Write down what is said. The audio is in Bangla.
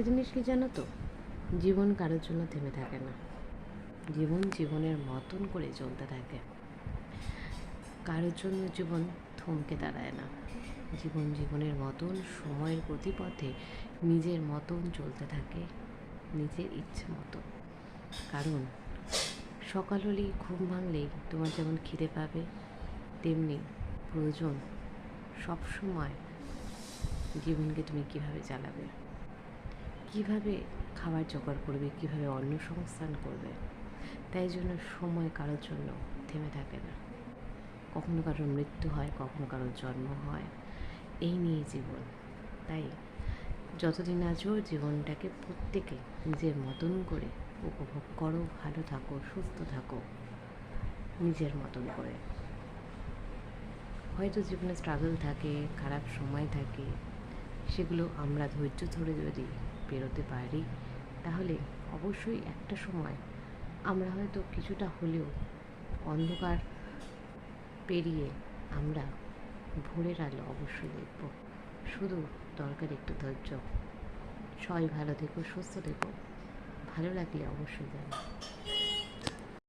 জিনিস কি জানো তো, জীবন কারোর জন্য থেমে থাকে না। জীবন জীবনের মতন করে চলতে থাকে। কারোর জন্য জীবন থমকে দাঁড়ায় না। জীবন জীবনের মতন সময়ের গতিপথে নিজের মতন চলতে থাকে, নিজের ইচ্ছে মতো। কারণ সকাল হলেই ঘুম ভাঙলেই তোমার যেমন খিদে পাবে, তেমনি প্রয়োজন সবসময় জীবনকে তুমি কিভাবে চালাবে, কিভাবে খাবার জোগাড় করবে, কিভাবে অন্ন সংস্থান করবে। তাই জন্য সময় কারোর জন্য থেমে থাকে না। কখনো কারোর মৃত্যু হয়, কখনো কারোর জন্ম হয়, এই নিয়ে জীবন। তাই যতদিন আছো জীবনটাকে প্রত্যেকে নিজের মতন করে উপভোগ করো, ভালো থাকো, সুস্থ থাকো নিজের মতন করে। হয়তো জীবনে স্ট্রাগল থাকে, খারাপ সময় থাকে, সেগুলো আমরা ধৈর্য ধরে যদি পেরোতে পারি, তাহলে অবশ্যই একটা সময় আমরা হয়তো কিছুটা হলেও অন্ধকার পেরিয়ে আমরা ভোরের আলো অবশ্যই দেখব। শুধু দরকার একটু ধৈর্য। সবাই ভালো থেকো, সুস্থ থেকো। ভালো লাগলে অবশ্যই জানো।